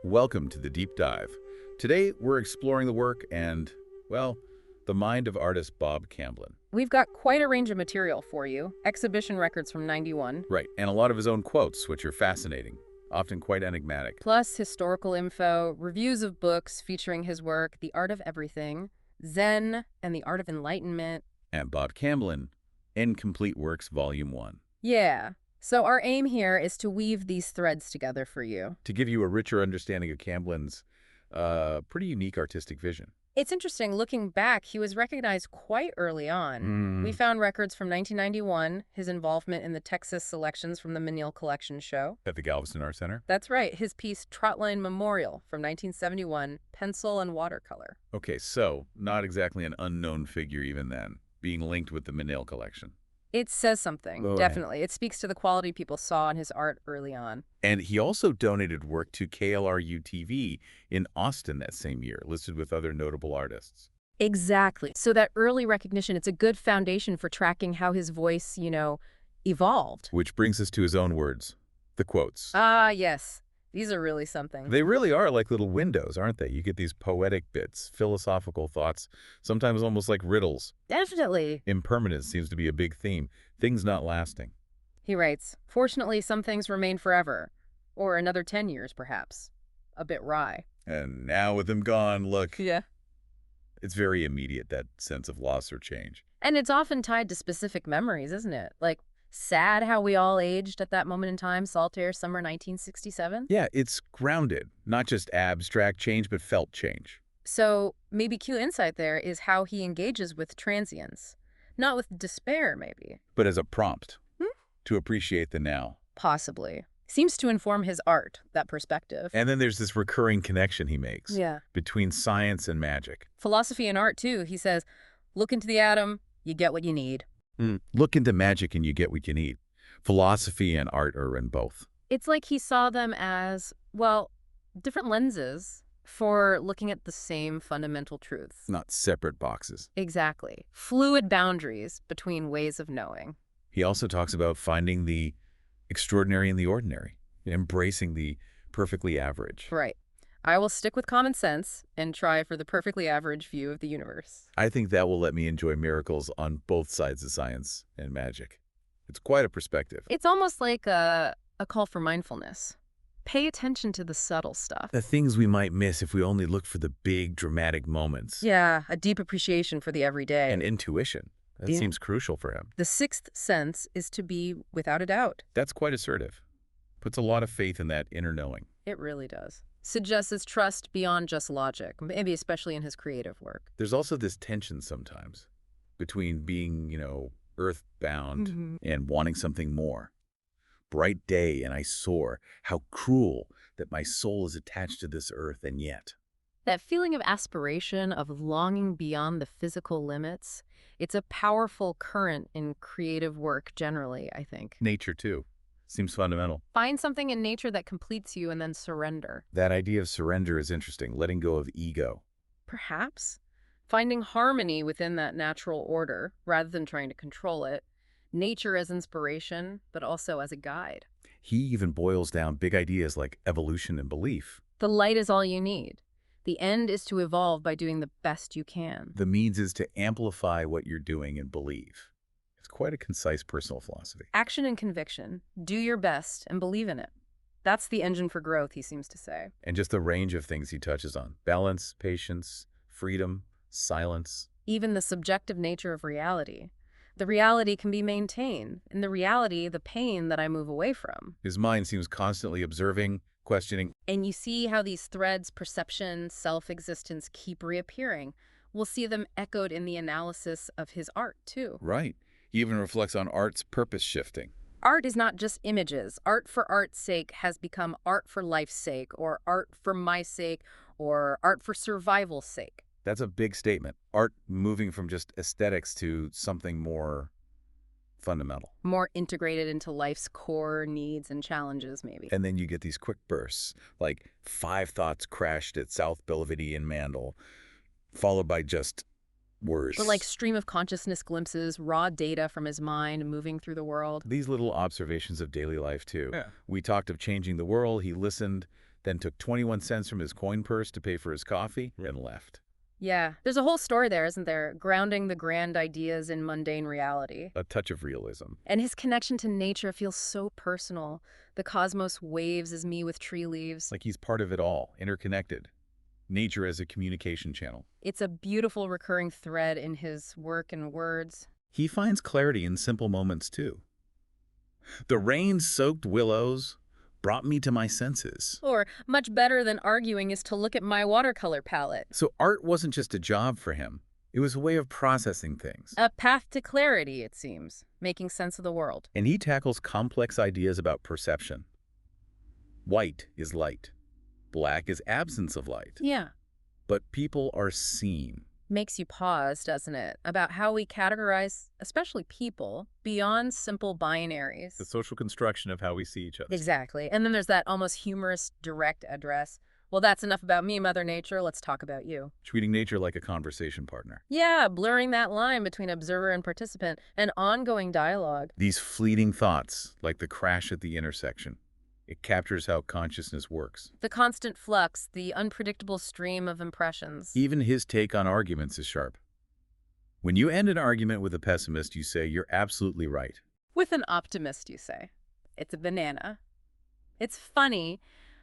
Welcome to the Deep Dive. Today, we're exploring the work and, well, the mind of artist Bob Camblin. We've got quite a range of material for you. Exhibition records from '91. Right, and a lot of his own quotes, which are fascinating, often quite enigmatic. Plus historical info, reviews of books featuring his work, The Art of Everything, Zen, and the Art of Enlightenment. And Bob Camblin, Incomplete Works Volume 1. Yeah. So our aim here is to weave these threads together for you. To give you a richer understanding of Camblin's pretty unique artistic vision. It's interesting, looking back, he was recognized quite early on. We found records from 1991, his involvement in the Texas selections from the Menil Collection show. At the Galveston Art Center? That's right, his piece Trotline Memorial from 1971, pencil and watercolor. Okay, so not exactly an unknown figure even then, being linked with the Menil Collection. It says something, Go ahead. definitely. It speaks to the quality people saw in his art early on. And he also donated work to KLRU-TV in Austin that same year, listed with other notable artists. Exactly. So that early recognition, it's a good foundation for tracking how his voice, evolved. Which brings us to his own words, the quotes. Ah, yes. These are really something. They really are like little windows, aren't they? You get these poetic bits, philosophical thoughts, sometimes almost like riddles. Definitely. Impermanence seems to be a big theme, things not lasting. He writes, fortunately, some things remain forever. Or another 10 years, perhaps. A bit wry. And now with him gone, look, Yeah. it's very immediate, that sense of loss or change. And it's often tied to specific memories, isn't it? Like, sad how we all aged at that moment in time, Saltaire, summer 1967. Yeah, it's grounded, not just abstract change, but felt change. So maybe key insight there is how he engages with transience. Not with despair, maybe. But as a prompt to appreciate the now. Possibly. Seems to inform his art, that perspective. And then there's this recurring connection he makes Yeah. between science and magic. Philosophy and art, too. He says, look into the atom, you get what you need. Look into magic and you get what you need. Philosophy and art are in both. It's like he saw them as, well, different lenses for looking at the same fundamental truths. Not separate boxes. Exactly. Fluid boundaries between ways of knowing. He also talks about finding the extraordinary in the ordinary, embracing the perfectly average. Right. I will stick with common sense and try for the perfectly average view of the universe. I think that will let me enjoy miracles on both sides of science and magic. It's quite a perspective. It's almost like a call for mindfulness. Pay attention to the subtle stuff. The things we might miss if we only look for the big, dramatic moments. Yeah, a deep appreciation for the everyday. And intuition. That Yeah. seems crucial for him. The sixth sense is to be without a doubt. That's quite assertive. Puts a lot of faith in that inner knowing. It really does. Suggests his trust beyond just logic, maybe especially in his creative work. There's also this tension sometimes between being, earthbound and wanting something more. Bright day and I soar. How cruel that my soul is attached to this earth and yet. That feeling of aspiration, of longing beyond the physical limits, it's a powerful current in creative work generally, I think. Nature, too. Seems fundamental. Find something in nature that completes you and then surrender. That idea of surrender is interesting, letting go of ego. Perhaps. Finding harmony within that natural order, rather than trying to control it. Nature as inspiration, but also as a guide. He even boils down big ideas like evolution and belief. The light is all you need. The end is to evolve by doing the best you can. The means is to amplify what you're doing and believe. It's quite a concise personal philosophy. Action and conviction. Do your best and believe in it. That's the engine for growth, he seems to say. And just the range of things he touches on. Balance, patience, freedom, silence. Even the subjective nature of reality. The reality can be maintained. In the reality, the pain that I move away from. His mind seems constantly observing, questioning. And you see how these threads, perception, self-existence, keep reappearing. We'll see them echoed in the analysis of his art, too. Right. He even reflects on art's purpose shifting. Art is not just images. Art for art's sake has become art for life's sake, or art for my sake, or art for survival's sake. That's a big statement. Art moving from just aesthetics to something more fundamental. More integrated into life's core needs and challenges, maybe. And then you get these quick bursts, like 5 thoughts crashed at South Belvedere in Mandel, followed by just worse. But like stream of consciousness glimpses, raw data from his mind moving through the world. These little observations of daily life, too. Yeah. We talked of changing the world. He listened. then took 21 cents from his coin purse to pay for his coffee, and left. Yeah, there's a whole story there, isn't there? Grounding the grand ideas in mundane reality. A touch of realism. And his connection to nature feels so personal. The cosmos waves as me with tree leaves. Like he's part of it all, interconnected. Nature as a communication channel. It's a beautiful recurring thread in his work and words. He finds clarity in simple moments, too. The rain-soaked willows brought me to my senses. Or, much better than arguing is to look at my watercolor palette. So art wasn't just a job for him. It was a way of processing things. A path to clarity, it seems, making sense of the world. And he tackles complex ideas about perception. White is light. Black is absence of light. Yeah. But people are seen. Makes you pause, doesn't it? About how we categorize, especially people, beyond simple binaries. The social construction of how we see each other. Exactly. And then there's that almost humorous direct address. Well, that's enough about me, Mother Nature. Let's talk about you. Treating nature like a conversation partner. Yeah, blurring that line between observer and participant, an ongoing dialogue. These fleeting thoughts, like the crash at the intersection. It captures how consciousness works. The constant flux, the unpredictable stream of impressions. Even his take on arguments is sharp. When you end an argument with a pessimist, you say, "You're absolutely right." With an optimist, you say. It's a banana. It's funny,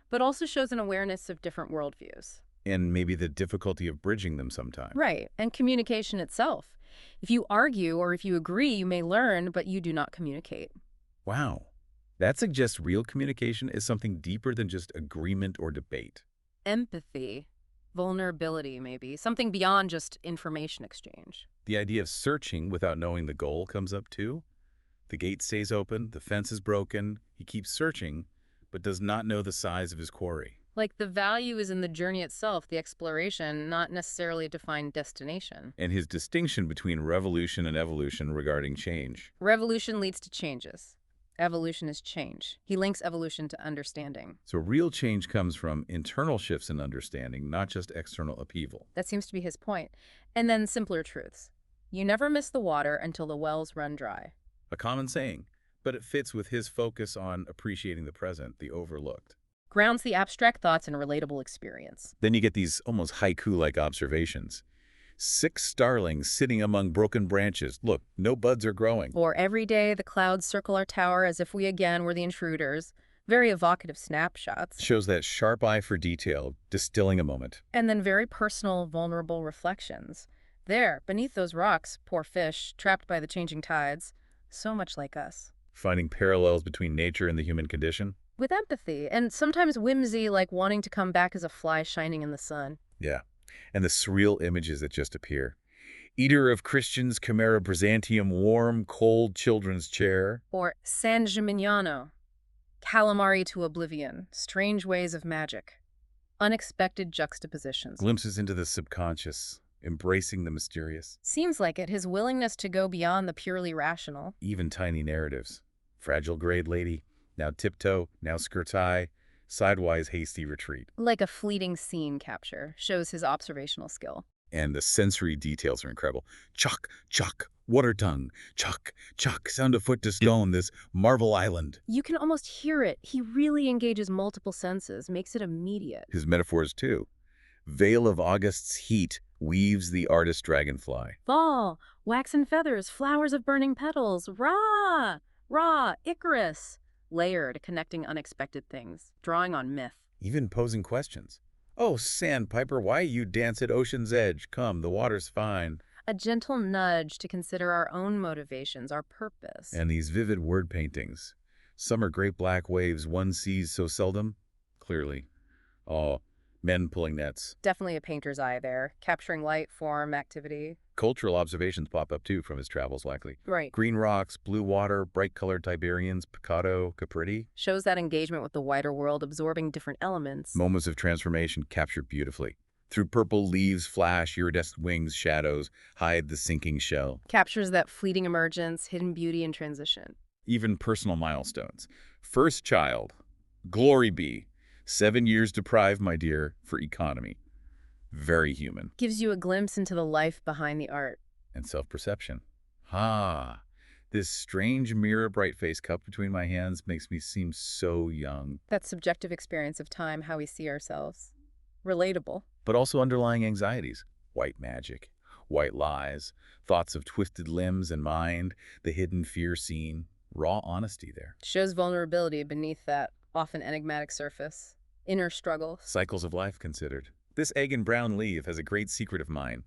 but also shows an awareness of different worldviews. And maybe the difficulty of bridging them sometimes. Right, and communication itself. If you argue or if you agree, you may learn, but you do not communicate. Wow. That suggests real communication is something deeper than just agreement or debate. Empathy, vulnerability maybe, something beyond just information exchange. The idea of searching without knowing the goal comes up too. The gate stays open, the fence is broken, he keeps searching, but does not know the size of his quarry. Like the value is in the journey itself, the exploration, not necessarily a defined destination. And his distinction between revolution and evolution regarding change. Revolution leads to changes. Evolution is change. He links evolution to understanding. So real change comes from internal shifts in understanding, not just external upheaval. That seems to be his point. And then simpler truths. You never miss the water until the wells run dry. A common saying, but it fits with his focus on appreciating the present, the overlooked. Grounds the abstract thoughts in a relatable experience. Then you get these almost haiku-like observations. 6 starlings sitting among broken branches. Look, no buds are growing. Or every day the clouds circle our tower as if we again were the intruders. Very evocative snapshots. Shows that sharp eye for detail, distilling a moment. And then very personal, vulnerable reflections. There, beneath those rocks, poor fish, trapped by the changing tides. So much like us. Finding parallels between nature and the human condition. With empathy, and sometimes whimsy, like wanting to come back as a fly shining in the sun. Yeah. And the surreal images that just appear. Eater of Christians, Chimera Byzantium, warm, cold children's chair. Or San Gimignano, calamari to oblivion, strange ways of magic. Unexpected juxtapositions. Glimpses into the subconscious, embracing the mysterious. Seems like it, his willingness to go beyond the purely rational. Even tiny narratives. Fragile grade lady, now tiptoe, now skirts high. Sidewise hasty retreat. Like a fleeting scene capture, shows his observational skill. And the sensory details are incredible. Chuck, chuck, water tongue, chuck, chuck, sound of foot to stone, this marble island. You can almost hear it. He really engages multiple senses, makes it immediate. His metaphors too. Veil of August's heat weaves the artist dragonfly. Fall, waxen feathers, flowers of burning petals, rah, rah, Icarus. Layered, connecting unexpected things, drawing on myth. Even posing questions. Oh, sandpiper, why you dance at ocean's edge? Come, the water's fine. A gentle nudge to consider our own motivations, our purpose. And these vivid word paintings. Some are great black waves one sees so seldom. Clearly. Oh, men pulling nets. Definitely a painter's eye there, capturing light, form, activity. Cultural observations pop up too from his travels likely. Right. Green rocks, blue water, bright-colored Tiberians, Picado, Capriti. Shows that engagement with the wider world, absorbing different elements. Moments of transformation captured beautifully. Through purple leaves flash, iridescent wings, shadows, hide the sinking shell. Captures that fleeting emergence, hidden beauty, and transition. Even personal milestones. First child. Glory be. 7 years deprived, my dear, for economy. Very human. Gives you a glimpse into the life behind the art. And self-perception. Ah, This strange mirror bright face cupped between my hands makes me seem so young, That subjective experience of time, how we see ourselves. Relatable. but also underlying anxieties. White magic, white lies, thoughts of twisted limbs and mind, the hidden fear seen, raw honesty there. Shows vulnerability beneath that often enigmatic surface. Inner struggles. Cycles of life considered. This egg and brown leaf has a great secret of mine,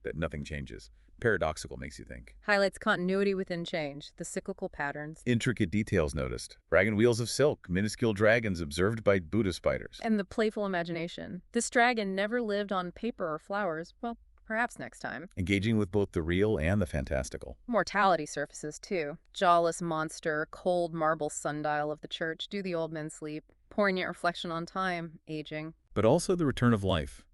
that nothing changes. Paradoxical makes you think. Highlights continuity within change, the cyclical patterns, Intricate details noticed. Dragon wheels of silk, minuscule dragons observed by Buddha spiders. and the playful imagination. This dragon never lived on paper or flowers. Well, perhaps next time. Engaging with both the real and the fantastical. Mortality surfaces, too. Jawless monster, cold marble sundial of the church, do the old men sleep? Poignant reflection on time, aging. But also the return of life.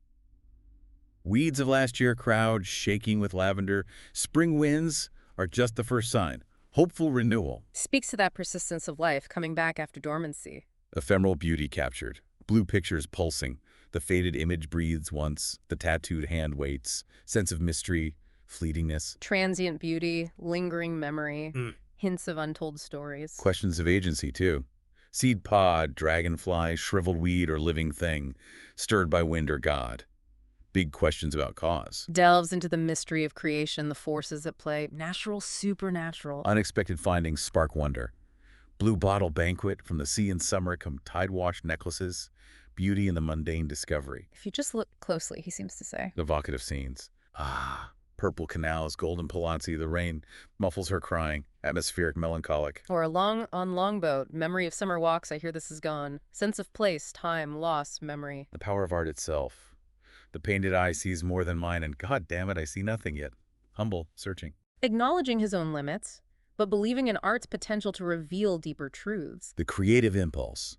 Weeds of last year crowd, shaking with lavender. Spring winds are just the first sign. Hopeful renewal. Speaks to that persistence of life coming back after dormancy. Ephemeral beauty captured. Blue pictures pulsing. The faded image breathes once. The tattooed hand waits. Sense of mystery, fleetingness. Transient beauty, lingering memory, hints of untold stories. Questions of agency, too. Seed pod, dragonfly, shriveled weed or living thing, stirred by wind or God. Big questions about cause. Delves into the mystery of creation, the forces at play, natural, supernatural. Unexpected findings spark wonder. Blue bottle banquet, from the sea in summer come tide-washed necklaces, beauty in the mundane discovery. If you just look closely, he seems to say. Evocative scenes. Purple canals, golden palazzi, the rain muffles her crying, atmospheric, melancholic. Or on longboat, memory of summer walks, I hear this is gone. Sense of place, time, loss, memory. The power of art itself. The painted eye sees more than mine, and God damn it, I see nothing yet. Humble, searching. Acknowledging his own limits, but believing in art's potential to reveal deeper truths. The creative impulse.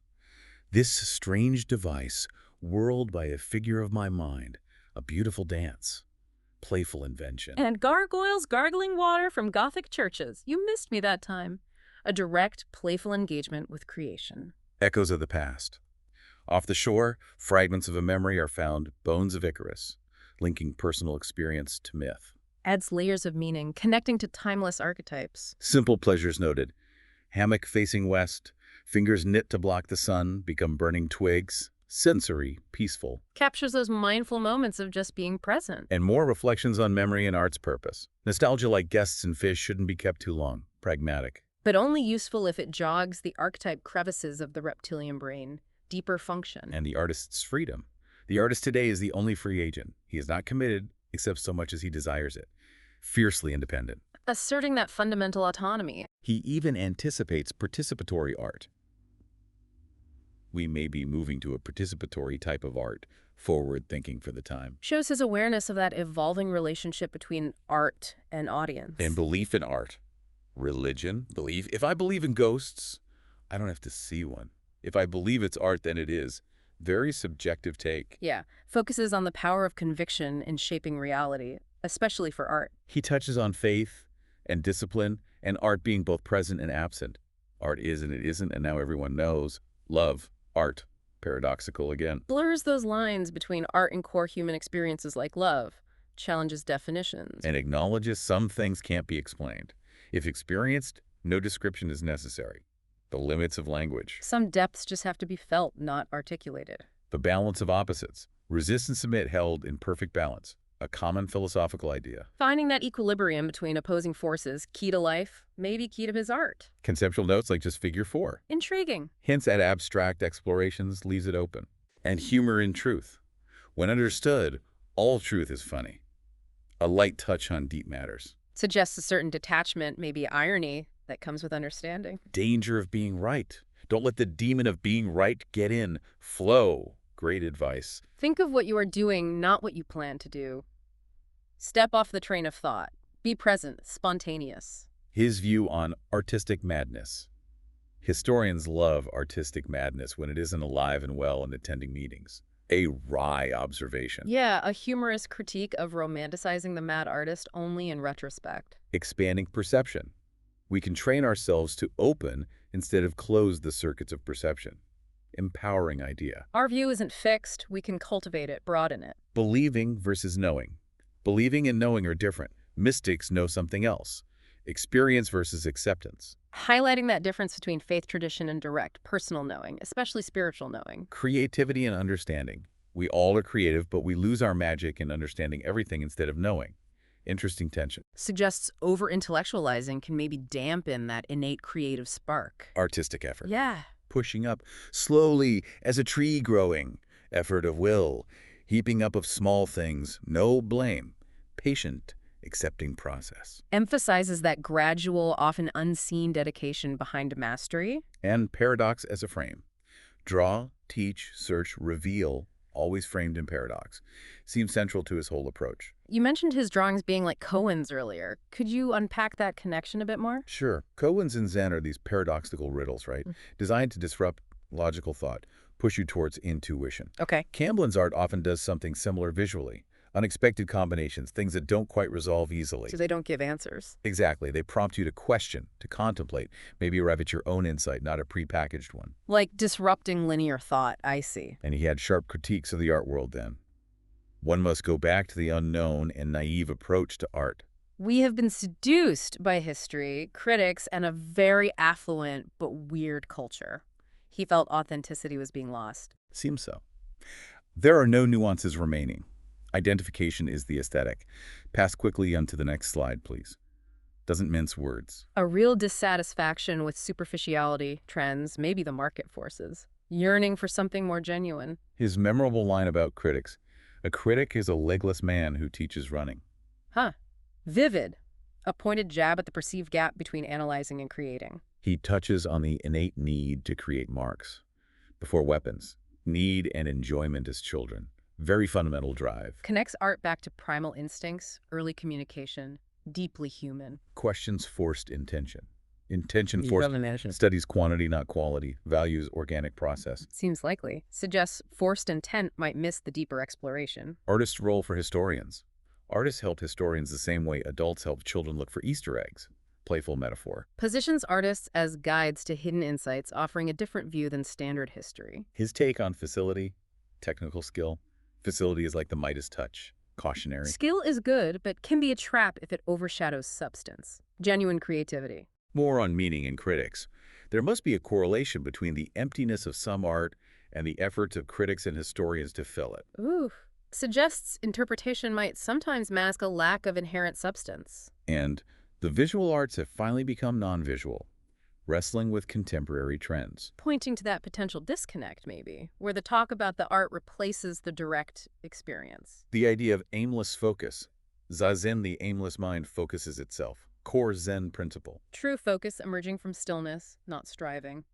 This strange device, whirled by a figure of my mind, a beautiful dance, playful invention. And gargoyles gargling water from Gothic churches. You missed me that time. A direct, playful engagement with creation. Echoes of the past. Off the shore, fragments of a memory are found, bones of Icarus, linking personal experience to myth. Adds layers of meaning, connecting to timeless archetypes. Simple pleasures noted. Hammock facing west, fingers knit to block the sun, become burning twigs. Sensory, peaceful. Captures those mindful moments of just being present. And more reflections on memory and art's purpose. Nostalgia like guests and fish shouldn't be kept too long. Pragmatic. But only useful if it jogs the archetype crevices of the reptilian brain. Deeper function. And the artist's freedom. The artist today is the only free agent. He is not committed, except so much as he desires it. Fiercely independent. Asserting that fundamental autonomy. He even anticipates participatory art. We may be moving to a participatory type of art, forward-thinking for the time. Shows his awareness of that evolving relationship between art and audience. And belief in art. Religion, belief. If I believe in ghosts, I don't have to see one. If I believe it's art, then it is. Very subjective take. Yeah, focuses on the power of conviction in shaping reality, especially for art. He touches on faith and discipline and art being both present and absent. Art is and it isn't, and now everyone knows. Love, art, paradoxical again. Blurs those lines between art and core human experiences like love, challenges definitions. And acknowledges some things can't be explained. If experienced, no description is necessary. The limits of language. Some depths just have to be felt, not articulated. The balance of opposites. Resist and submit held in perfect balance. A common philosophical idea. Finding that equilibrium between opposing forces, key to life, maybe key to his art. Conceptual notes like just figure 4. Intriguing. Hints at abstract explorations leaves it open. And humor in truth. When understood, all truth is funny. A light touch on deep matters. Suggests a certain detachment, maybe irony, that comes with understanding. Danger of being right. Don't let the demon of being right get in. Flow. Great advice. Think of what you are doing, not what you plan to do. Step off the train of thought. Be present, spontaneous. His view on artistic madness. Historians love artistic madness when it isn't alive and well and attending meetings. A wry observation. Yeah, a humorous critique of romanticizing the mad artist only in retrospect. Expanding perception. We can train ourselves to open instead of close the circuits of perception. Empowering idea. Our view isn't fixed. We can cultivate it, broaden it. Believing versus knowing. Believing and knowing are different. Mystics know something else. experience versus acceptance, Highlighting that difference between faith tradition and direct, personal knowing, especially spiritual knowing. creativity and understanding. We all are creative, but we lose our magic in understanding everything instead of knowing. Interesting tension. Suggests over-intellectualizing can maybe dampen that innate creative spark. Artistic effort. Yeah. Pushing up slowly as a tree growing. Effort of will. Heaping up of small things. No blame. Patient, accepting process. Emphasizes that gradual, often unseen dedication behind mastery. And paradox as a frame. Draw, teach, search, reveal, always framed in paradox. Seems central to his whole approach. You mentioned his drawings being like koans earlier. Could you unpack that connection a bit more? Sure, koans and Zen are these paradoxical riddles, right? Designed to disrupt logical thought, push you towards intuition. Okay. Camblin's art often does something similar visually. Unexpected combinations, things that don't quite resolve easily. So they don't give answers. Exactly. They prompt you to question, to contemplate, maybe arrive at your own insight, not a prepackaged one. Like disrupting linear thought, I see. And he had sharp critiques of the art world then. One must go back to the unknown and naive approach to art. We have been seduced by history, critics, and a very affluent but weird culture. He felt authenticity was being lost. Seems so. There are no nuances remaining. Identification is the aesthetic. Pass quickly onto the next slide, please. Doesn't mince words. A real dissatisfaction with superficiality, trends, maybe the market forces. Yearning for something more genuine. His memorable line about critics. A critic is a legless man who teaches running. Huh. Vivid. A pointed jab at the perceived gap between analyzing and creating. He touches on the innate need to create marks. Before weapons, need and enjoyment as children. Very fundamental drive. Connects art back to primal instincts, early communication, deeply human. Questions forced intention. Intention forced studies quantity, not quality. Values organic process. Seems likely. Suggests forced intent might miss the deeper exploration. Artist's role for historians. Artists help historians the same way adults help children look for Easter eggs. Playful metaphor. Positions artists as guides to hidden insights, offering a different view than standard history. His take on facility, technical skill. Facility is like the Midas touch. Cautionary. Skill is good, but can be a trap if it overshadows substance. Genuine creativity. More on meaning and critics. There must be a correlation between the emptiness of some art and the efforts of critics and historians to fill it. Ooh. Suggests interpretation might sometimes mask a lack of inherent substance. And the visual arts have finally become non-visual, wrestling with contemporary trends. Pointing to that potential disconnect, maybe, where the talk about the art replaces the direct experience. The idea of aimless focus. Zazen, the aimless mind, focuses itself. Core Zen principle. True focus emerging from stillness, not striving.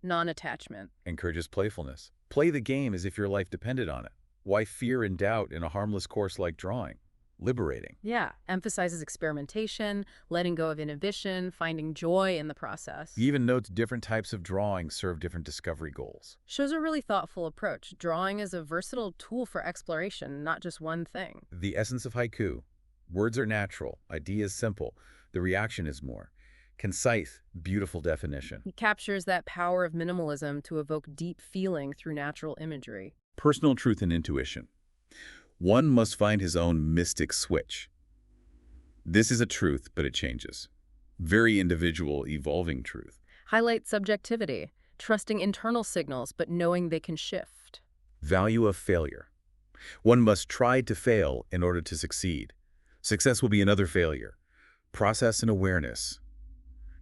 Non-attachment. Encourages playfulness. Play the game as if your life depended on it. Why fear and doubt in a harmless course like drawing? Liberating. Yeah, emphasizes experimentation, letting go of inhibition, finding joy in the process. He even notes different types of drawing serve different discovery goals. Shows a really thoughtful approach. Drawing is a versatile tool for exploration, not just one thing. The essence of haiku. Words are natural, ideas simple. The reaction is more. Concise, beautiful definition. He captures that power of minimalism to evoke deep feeling through natural imagery. Personal truth and intuition. One must find his own mystic switch. This is a truth, but it changes. Very individual, evolving truth. Highlight subjectivity, trusting internal signals, but knowing they can shift. Value of failure. One must try to fail in order to succeed. Success will be another failure. Process and awareness.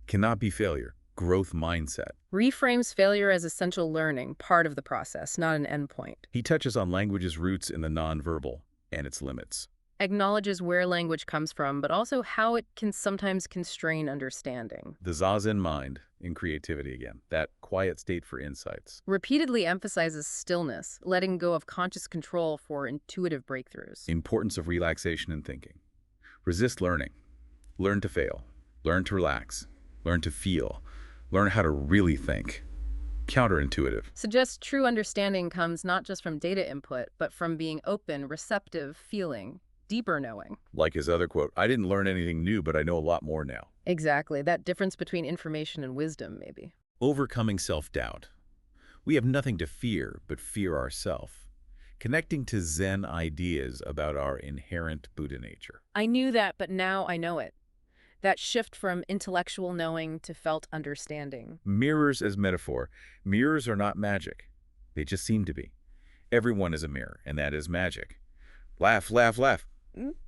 Cannot be failure. Growth mindset. Reframes failure as essential learning, part of the process, not an endpoint. He touches on language's roots in the nonverbal and its limits. Acknowledges where language comes from, but also how it can sometimes constrain understanding. The Zazen mind in creativity again, that quiet state for insights. Repeatedly emphasizes stillness, letting go of conscious control for intuitive breakthroughs. Importance of relaxation and thinking. Resist learning. Learn to fail. Learn to relax. Learn to feel. Learn how to really think. Counterintuitive. Suggests true understanding comes not just from data input, but from being open, receptive, feeling, deeper knowing. Like his other quote, I didn't learn anything new, but I know a lot more now. Exactly, that difference between information and wisdom, maybe. Overcoming self-doubt. We have nothing to fear but fear ourselves. Connecting to Zen ideas about our inherent Buddha nature. I knew that, but now I know it. That shift from intellectual knowing to felt understanding. Mirrors as metaphor. Mirrors are not magic. They just seem to be. Everyone is a mirror, and that is magic. Laugh, laugh, laugh.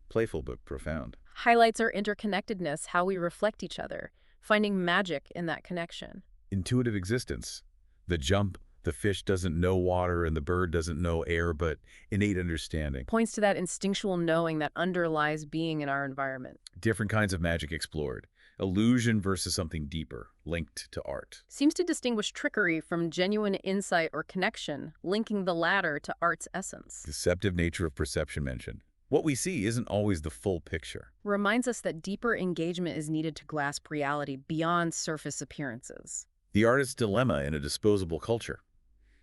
Playful but profound. Highlights our interconnectedness, how we reflect each other, finding magic in that connection. Intuitive existence. The jump, the fish doesn't know water and the bird doesn't know air, but innate understanding. Points to that instinctual knowing that underlies being in our environment. Different kinds of magic explored. Illusion versus something deeper, linked to art. Seems to distinguish trickery from genuine insight or connection, linking the latter to art's essence. Deceptive nature of perception mentioned. What we see isn't always the full picture. Reminds us that deeper engagement is needed to grasp reality beyond surface appearances. The artist's dilemma in a disposable culture.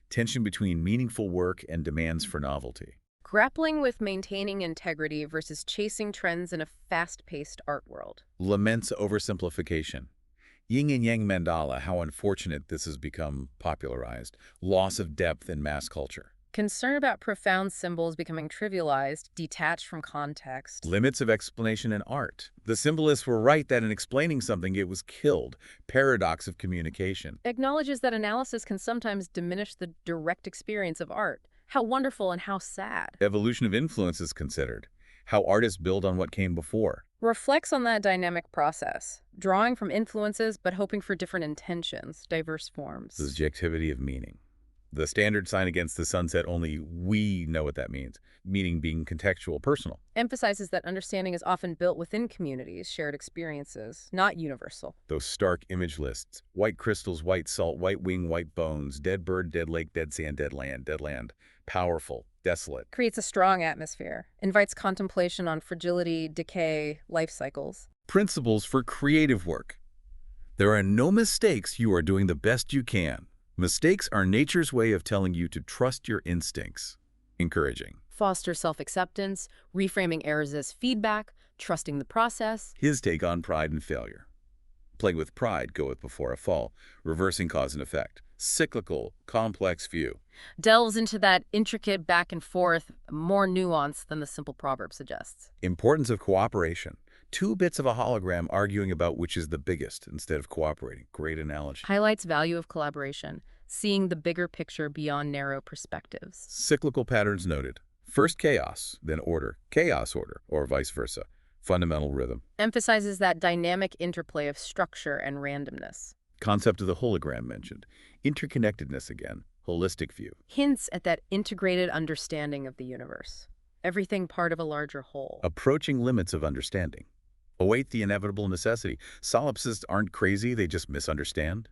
Tension between meaningful work and demands for novelty. Grappling with maintaining integrity versus chasing trends in a fast-paced art world. Laments oversimplification. Yin and Yang mandala, how unfortunate this has become popularized. Loss of depth in mass culture. Concern about profound symbols becoming trivialized, detached from context. Limits of explanation in art. The symbolists were right that in explaining something it was killed. Paradox of communication. Acknowledges that analysis can sometimes diminish the direct experience of art. How wonderful and how sad. Evolution of influence is considered. How artists build on what came before. Reflects on that dynamic process, drawing from influences but hoping for different intentions, diverse forms. Subjectivity of meaning. The standard sign against the sunset, only we know what that means, meaning being contextual, personal. Emphasizes that understanding is often built within communities, shared experiences, not universal. Those stark image lists. White crystals, white salt, white wing, white bones, dead bird, dead lake, dead sand, dead land, dead land. Powerful, desolate. Creates a strong atmosphere, invites contemplation on fragility, decay, life cycles. Principles for creative work. There are no mistakes. You are doing the best you can. Mistakes are nature's way of telling you to trust your instincts. Encouraging. Foster self-acceptance, reframing errors as feedback, trusting the process. His take on pride and failure. Playing with pride goeth before a fall, reversing cause and effect. Cyclical, complex view. Delves into that intricate back and forth, more nuance than the simple proverb suggests. Importance of cooperation. Two bits of a hologram arguing about which is the biggest instead of cooperating. Great analogy. Highlights value of collaboration, seeing the bigger picture beyond narrow perspectives. Cyclical patterns noted. First chaos, then order. Chaos order, or vice versa. Fundamental rhythm. Emphasizes that dynamic interplay of structure and randomness. Concept of the hologram mentioned. Interconnectedness again. Holistic view. Hints at that integrated understanding of the universe. Everything part of a larger whole. Approaching limits of understanding. Await the inevitable necessity. Solipsists aren't crazy, they just misunderstand.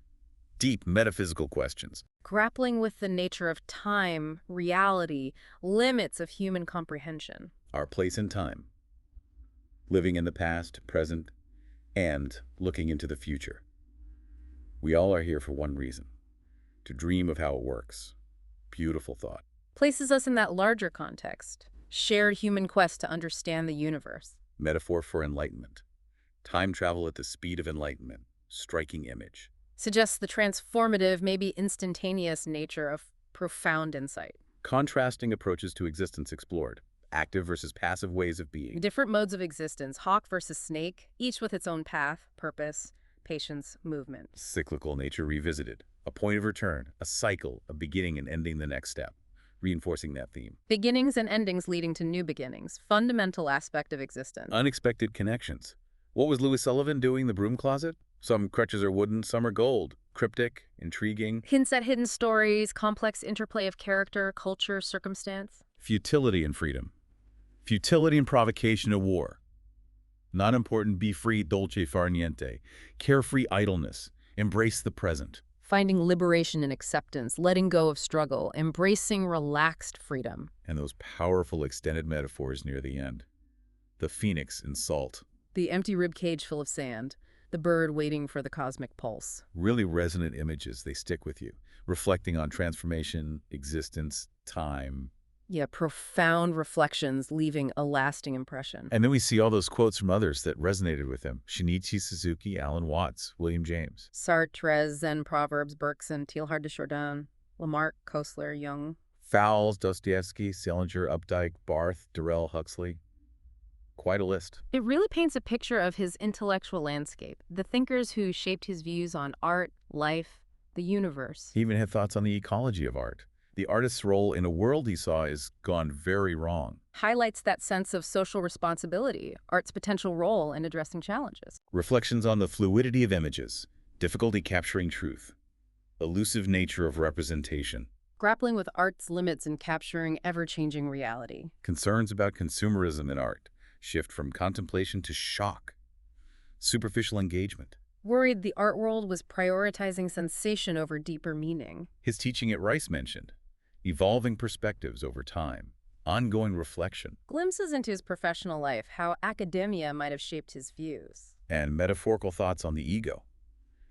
Deep metaphysical questions. Grappling with the nature of time, reality, limits of human comprehension. Our place in time. Living in the past, present, and looking into the future. We all are here for one reason. To dream of how it works. Beautiful thought. Places us in that larger context. Shared human quest to understand the universe. Metaphor for enlightenment. Time travel at the speed of enlightenment. Striking image. Suggests the transformative, maybe instantaneous nature of profound insight. Contrasting approaches to existence explored. Active versus passive ways of being. Different modes of existence, hawk versus snake, each with its own path, purpose, patience, movement. Cyclical nature revisited. A point of return, a cycle, a beginning and ending the next step. Reinforcing that theme. Beginnings and endings leading to new beginnings, fundamental aspect of existence. Unexpected connections. What was Louis Sullivan doing in the broom closet? Some crutches are wooden, some are gold. Cryptic, intriguing. Hints at hidden stories, complex interplay of character, culture, circumstance. Futility and freedom. Futility and provocation of war. Not important, be free, dolce far niente. Carefree idleness. Embrace the present. Finding liberation in acceptance, letting go of struggle, embracing relaxed freedom. And those powerful extended metaphors near the end. The phoenix in salt. The empty rib cage full of sand. The bird waiting for the cosmic pulse. Really resonant images, they stick with you. Reflecting on transformation, existence, time. Yeah, profound reflections leaving a lasting impression. And then we see all those quotes from others that resonated with him. Shinichi Suzuki, Alan Watts, William James. Sartre, Zen Proverbs, Bergson, Teilhard de Chardin, Lamarck, Koestler, Jung. Fowles, Dostoevsky, Salinger, Updike, Barth, Durrell, Huxley. Quite a list. It really paints a picture of his intellectual landscape, the thinkers who shaped his views on art, life, the universe. He even had thoughts on the ecology of art. The artist's role in a world he saw is gone very wrong. Highlights that sense of social responsibility, art's potential role in addressing challenges. Reflections on the fluidity of images, difficulty capturing truth, elusive nature of representation, Grappling with art's limits in capturing ever-changing reality. concerns about consumerism in art, shift from contemplation to shock, superficial engagement. Worried the art world was prioritizing sensation over deeper meaning. His teaching at Rice mentioned evolving perspectives over time, ongoing reflection, Glimpses into his professional life, how academia might have shaped his views. and metaphorical thoughts on the ego,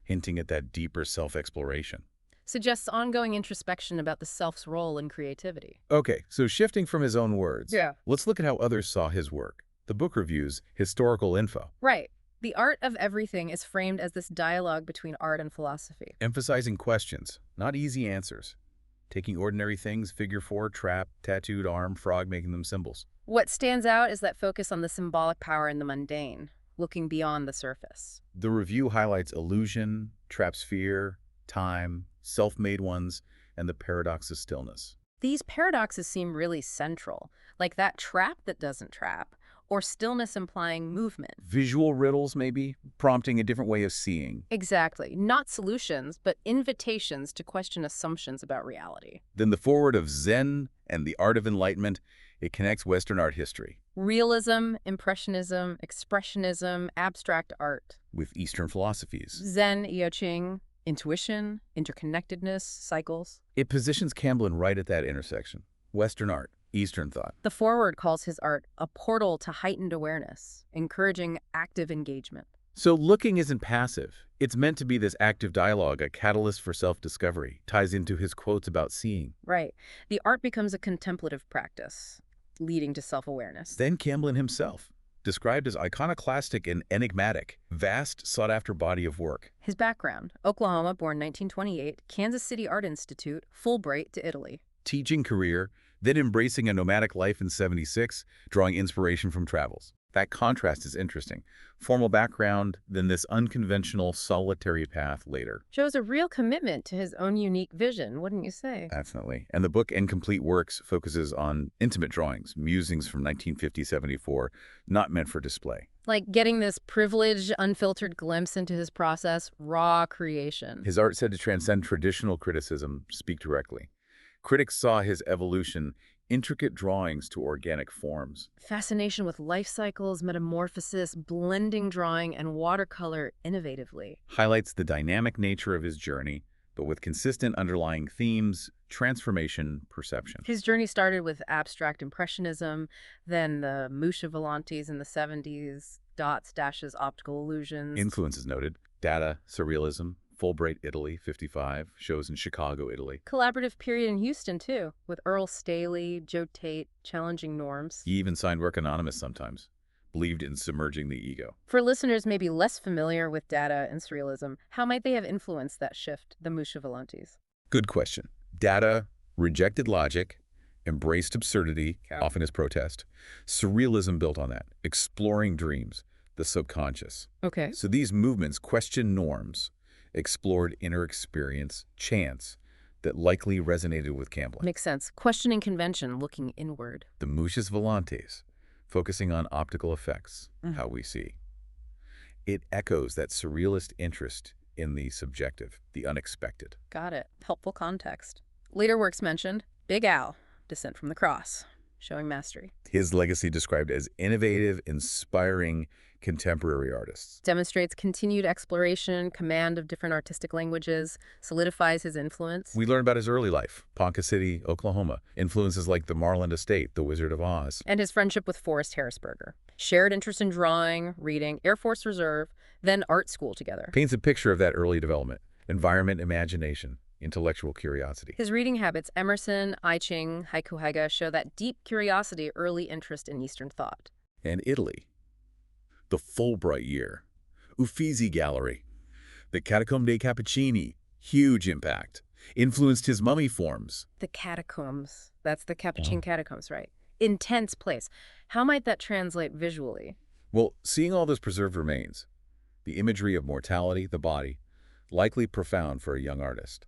hinting at that deeper self-exploration. Suggests ongoing introspection about the self's role in creativity. Okay, so shifting from his own words, Yeah. let's look at how others saw his work. The book reviews historical info, Right. The art of everything is framed as this dialogue between art and philosophy. emphasizing questions, not easy answers. Taking ordinary things, figure four, trap, tattooed arm, frog, making them symbols. What stands out is that focus on the symbolic power in the mundane, looking beyond the surface. The review highlights illusion, traps fear, time, self-made ones, and the paradox of stillness. These paradoxes seem really central, like that trap that doesn't trap, or stillness implying movement. Visual riddles, maybe, prompting a different way of seeing. Exactly. Not solutions, but invitations to question assumptions about reality. Then the foreword of Zen and the Art of Enlightenment, it connects Western art history Realism, Impressionism, Expressionism, abstract art. with Eastern philosophies. Zen, I Ching, intuition, interconnectedness, cycles. It positions Camblin right at that intersection. Western art, Eastern thought. The foreword calls his art a portal to heightened awareness, encouraging active engagement. So looking isn't passive. It's meant to be this active dialogue, a catalyst for self-discovery, ties into his quotes about seeing. Right. The art becomes a contemplative practice, leading to self-awareness. Then Camblin himself, described as iconoclastic and enigmatic, vast, sought-after body of work. His background: Oklahoma, born 1928, Kansas City Art Institute, Fulbright to Italy. Teaching career, then embracing a nomadic life in '76, drawing inspiration from travels. That contrast is interesting. Formal background, then this unconventional, solitary path later. Shows a real commitment to his own unique vision, wouldn't you say? Definitely. And the book Incomplete Works focuses on intimate drawings, musings from 1950-74, not meant for display. Like getting this privileged, unfiltered glimpse into his process, raw creation. His art said to transcend traditional criticism, speak directly. Critics saw his evolution, intricate drawings to organic forms. Fascination with life cycles, metamorphosis, blending drawing, and watercolor innovatively. Highlights the dynamic nature of his journey, but with consistent underlying themes, transformation, perception. His journey started with abstract impressionism, then the Musha Volantes in the 70s, dots, dashes, optical illusions. Influences noted: Dada, surrealism, Fulbright, Italy, 55, shows in Chicago, Italy. Collaborative period in Houston, too, with Earl Staley, Joe Tate, challenging norms. He even signed work anonymous sometimes, believed in submerging the ego. For listeners maybe less familiar with Dada and surrealism, how might they have influenced that shift, the Musha Volantes? Good question. Dada rejected logic, embraced absurdity, often as protest. Surrealism built on that, exploring dreams, the subconscious. Okay. So these movements questioned norms, explored inner experience, chance, that likely resonated with Camblin. Makes sense. Questioning convention, looking inward. The Mushas Volantes, focusing on optical effects, how we see. It echoes that surrealist interest in the subjective, the unexpected. Got it. Helpful context. Later works mentioned, Big Al, Descent from the Cross, showing mastery. His legacy described as innovative, inspiring contemporary artists. Demonstrates continued exploration, command of different artistic languages, solidifies his influence. We learn about his early life, Ponca City, Oklahoma, influences like the Marland Estate, the Wizard of Oz. And his friendship with Forrest Harrisberger. Shared interest in drawing, reading, Air Force Reserve, then art school together. Paints a picture of that early development, environment, imagination, intellectual curiosity. His reading habits, Emerson, I Ching, Haiku Haiga, show that deep curiosity, early interest in Eastern thought. And Italy. The Fulbright year, Uffizi Gallery, the Catacombe dei Cappuccini, huge impact, influenced his mummy forms. The catacombs. That's the Capuchin catacombs, right? intense place. How might that translate visually? Well, seeing all those preserved remains, the imagery of mortality, the body, likely profound for a young artist.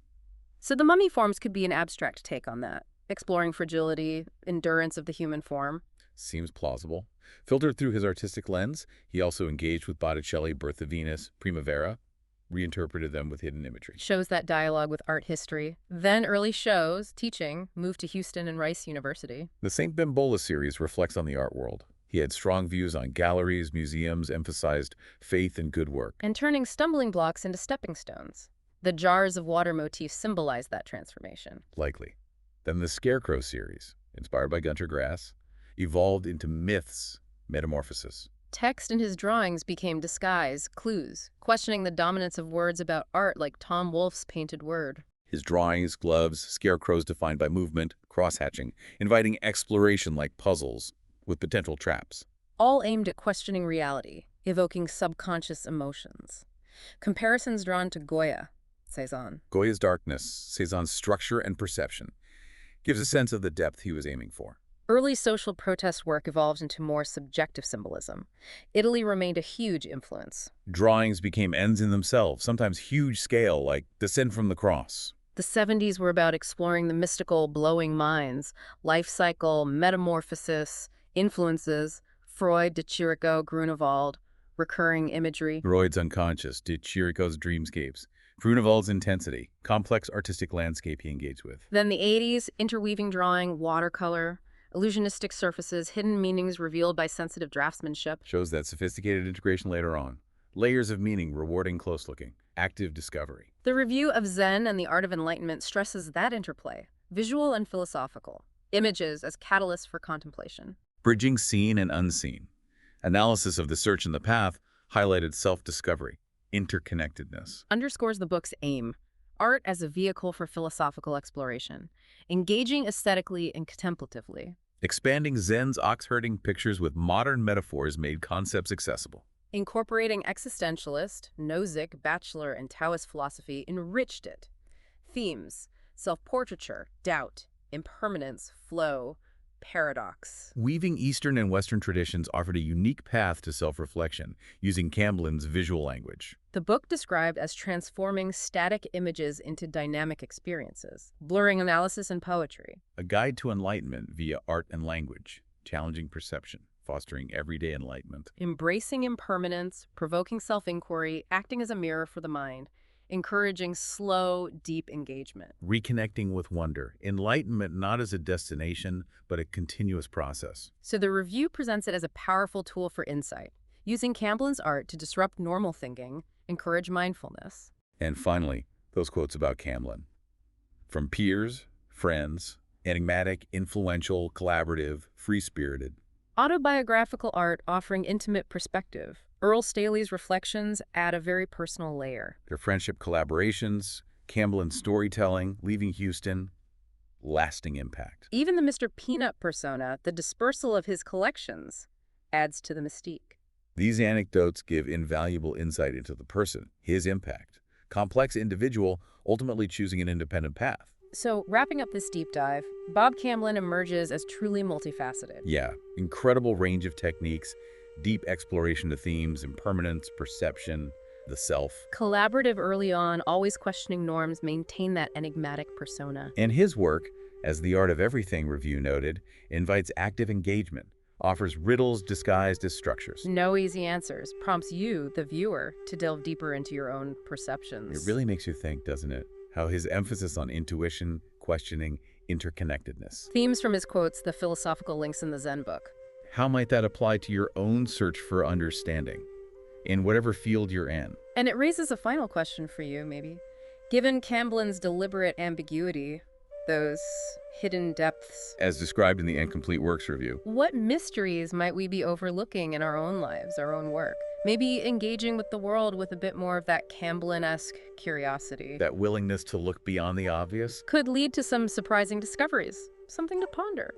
So the mummy forms could be an abstract take on that, exploring fragility, endurance of the human form. Seems plausible. Filtered through his artistic lens, he also engaged with Botticelli, Birth of Venus, Primavera, reinterpreted them with hidden imagery. Shows that dialogue with art history. Then early shows, teaching, moved to Houston and Rice University. The St. Bimbola series reflects on the art world. He had strong views on galleries, museums, emphasized faith and good work. And turning stumbling blocks into stepping stones. The jars of water motif symbolize that transformation. Likely. Then the Scarecrow series, inspired by Gunter Grass, evolved into myths, metamorphosis. Text in his drawings became disguise, clues, questioning the dominance of words about art like Tom Wolfe's painted word. His drawings, gloves, scarecrows defined by movement, cross-hatching, inviting exploration like puzzles with potential traps. All aimed at questioning reality, evoking subconscious emotions. Comparisons drawn to Goya, Cezanne. Goya's darkness, Cezanne's structure and perception, gives a sense of the depth he was aiming for. Early social protest work evolved into more subjective symbolism. Italy remained a huge influence. Drawings became ends in themselves, sometimes huge scale, like Descent from the Cross. The 70s were about exploring the mystical, blowing minds, life cycle, metamorphosis, influences, Freud, De Chirico, Grunewald, recurring imagery. Freud's unconscious, De Chirico's dreamscapes, Grunewald's intensity, complex artistic landscape he engaged with. Then the 80s, interweaving drawing, watercolor, illusionistic surfaces, hidden meanings revealed by sensitive draftsmanship. Shows that sophisticated integration later on. Layers of meaning, rewarding close looking, active discovery. The review of Zen and the Art of Enlightenment stresses that interplay, visual and philosophical. Images as catalysts for contemplation. Bridging seen and unseen. Analysis of the search and the path highlighted self-discovery, interconnectedness. Underscores the book's aim. Art as a vehicle for philosophical exploration, engaging aesthetically and contemplatively. Expanding Zen's ox-herding pictures with modern metaphors made concepts accessible. Incorporating existentialist, Nozick, Bachelor, and Taoist philosophy enriched it. Themes: self-portraiture, doubt, impermanence, flow, paradox. Weaving Eastern and Western traditions offered a unique path to self-reflection, using Camblin's visual language. The book described as transforming static images into dynamic experiences, blurring analysis and poetry. A guide to enlightenment via art and language, challenging perception, fostering everyday enlightenment. Embracing impermanence, provoking self-inquiry, acting as a mirror for the mind, encouraging slow, deep engagement. Reconnecting with wonder, enlightenment not as a destination, but a continuous process. So the review presents it as a powerful tool for insight, using Camblin's art to disrupt normal thinking, encourage mindfulness. And finally, those quotes about Camblin. From peers, friends, enigmatic, influential, collaborative, free-spirited. Autobiographical art offering intimate perspective. Earl Staley's reflections add a very personal layer. Their friendship collaborations, Camblin's storytelling, leaving Houston, lasting impact. Even the Mr. Peanut persona, the dispersal of his collections, adds to the mystique. These anecdotes give invaluable insight into the person, his impact. Complex individual, ultimately choosing an independent path. So, wrapping up this deep dive, Bob Camblin emerges as truly multifaceted. Yeah, incredible range of techniques, deep exploration of themes, impermanence, perception, the self. Collaborative early on, always questioning norms, maintain that enigmatic persona. And his work, as The Art of Everything review noted, invites active engagement, offers riddles disguised as structures. No easy answers, prompts you, the viewer, to delve deeper into your own perceptions. It really makes you think, doesn't it? How his emphasis on intuition, questioning, interconnectedness. Themes from his quotes, the philosophical links in the Zen book. How might that apply to your own search for understanding, in whatever field you're in? And it raises a final question for you, maybe. Given Camblin's deliberate ambiguity, those hidden depths, As described in the Incomplete Works review. what mysteries might we be overlooking in our own lives, our own work? Maybe engaging with the world with a bit more of that Camblin-esque curiosity. That willingness to look beyond the obvious? Could lead to some surprising discoveries, something to ponder.